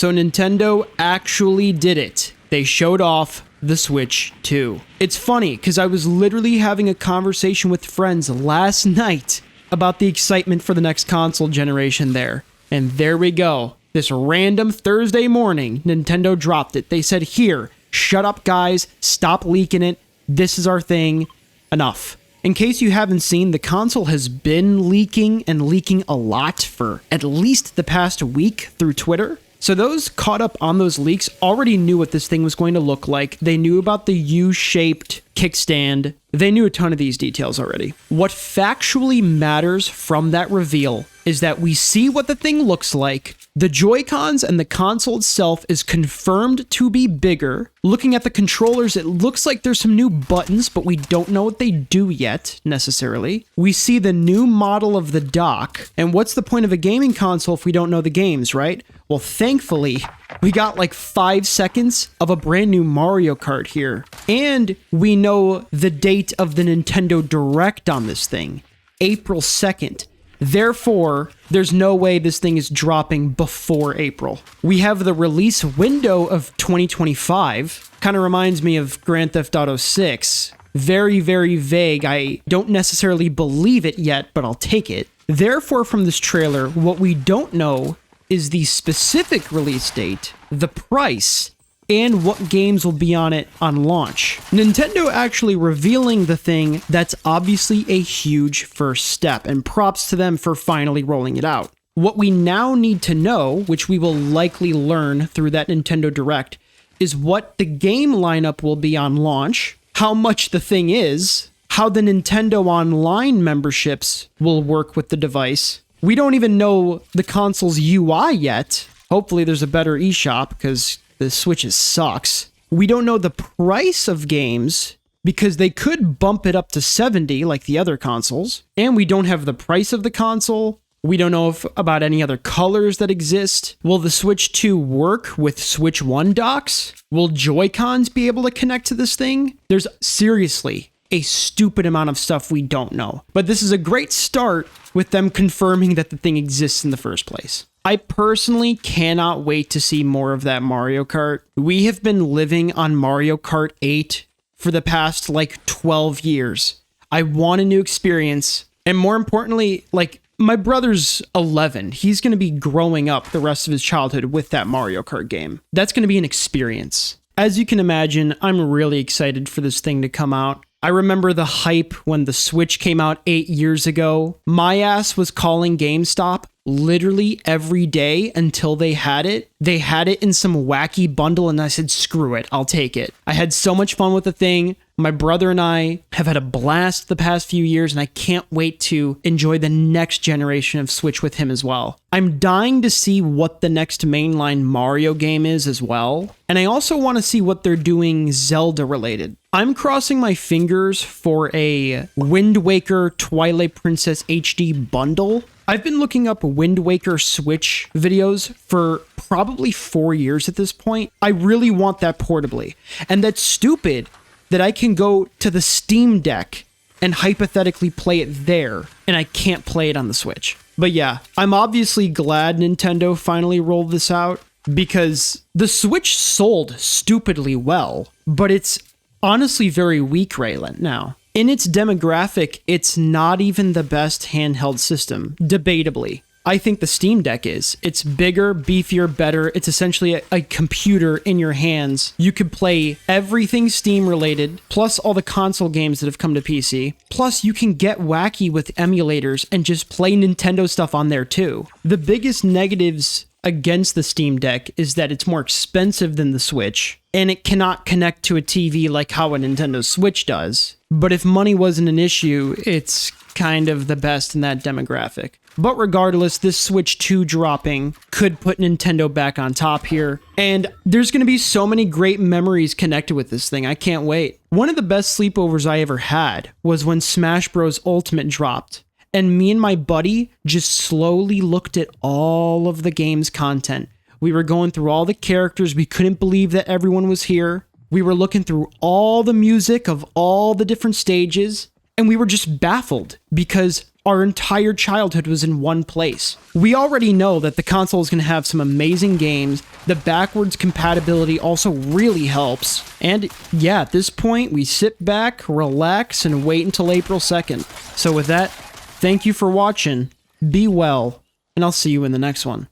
So Nintendo actually did it. They showed off the Switch 2. It's funny because I was literally having a conversation with friends last night about the excitement for the next console generation there. And there we go. This random Thursday morning, Nintendo dropped it. They said, here, shut up guys, stop leaking it. This is our thing. Enough. In case you haven't seen, the console has been leaking and leaking a lot for at least the past week through Twitter. So those caught up on those leaks already knew what this thing was going to look like. They knew about the U-shaped kickstand. They knew a ton of these details already. What factually matters from that reveal is that we see what the thing looks like. The Joy-Cons and the console itself is confirmed to be bigger. Looking at the controllers, it looks like there's some new buttons, but we don't know what they do yet, necessarily. We see the new model of the dock. And what's the point of a gaming console if we don't know the games, right? Well, thankfully, we got like 5 seconds of a brand new Mario Kart here. And we know the date of the Nintendo Direct on this thing, April 2nd. Therefore, there's no way this thing is dropping before April. We have the release window of 2025. Kind of reminds me of Grand Theft Auto 6. Very, very vague. I don't necessarily believe it yet, but I'll take it. Therefore, from this trailer, what we don't know is the specific release date, the price, and what games will be on it on launch. Nintendo actually revealing the thing, that's obviously a huge first step, and props to them for finally rolling it out. What we now need to know, which we will likely learn through that Nintendo Direct, is what the game lineup will be on launch, how much the thing is, how the Nintendo Online memberships will work with the device. We don't even know the console's UI yet. Hopefully there's a better eShop, because the Switch sucks. We don't know the price of games because they could bump it up to $70 like the other consoles. And we don't have the price of the console. We don't know about any other colors that exist. Will the Switch 2 work with Switch 1 docks? Will Joy-Cons be able to connect to this thing? There's seriously a stupid amount of stuff we don't know. But this is a great start with them confirming that the thing exists in the first place. I personally cannot wait to see more of that Mario Kart. We have been living on Mario Kart 8 for the past like 12 years. I want a new experience. And more importantly, like my brother's 11. He's going to be growing up the rest of his childhood with that Mario Kart game. That's going to be an experience. As you can imagine, I'm really excited for this thing to come out. I remember the hype when the Switch came out 8 years ago. My ass was calling GameStop literally every day until they had it. They had it in some wacky bundle and I said, screw it, I'll take it. I had so much fun with the thing. My brother and I have had a blast the past few years and I can't wait to enjoy the next generation of Switch with him as well. I'm dying to see what the next mainline Mario game is as well. And I also want to see what they're doing Zelda related. I'm crossing my fingers for a Wind Waker Twilight Princess HD bundle. I've been looking up Wind Waker Switch videos for probably 4 years at this point. I really want that portably. And that's stupid that I can go to the Steamdeck and hypothetically play it there, and I can't play it on the Switch. But yeah, I'm obviously glad Nintendo finally rolled this out, because the Switch sold stupidly well, but it's honestly very weak right now. In its demographic, it's not even the best handheld system, debatably. I think the Steam Deck is. It's bigger, beefier, better. It's essentially a computer in your hands. You could play everything Steam related, plus all the console games that have come to PC. Plus, you can get wacky with emulators and just play Nintendo stuff on there too. The biggest negatives against the Steam Deck is that it's more expensive than the Switch, and it cannot connect to a TV like how a Nintendo Switch does. But if money wasn't an issue, it's kind of the best in that demographic. But regardless, this Switch 2 dropping could put Nintendo back on top here. And there's going to be so many great memories connected with this thing. I can't wait. One of the best sleepovers I ever had was when Smash Bros. Ultimate dropped. And me and my buddy just slowly looked at all of the game's content. We were going through all the characters. We couldn't believe that everyone was here. We were looking through all the music of all the different stages. And we were just baffled because our entire childhood was in one place. We already know that the console is going to have some amazing games. The backwards compatibility also really helps. And yeah, at this point, we sit back, relax, and wait until April 2nd. So with that, thank you for watching, be well, and I'll see you in the next one.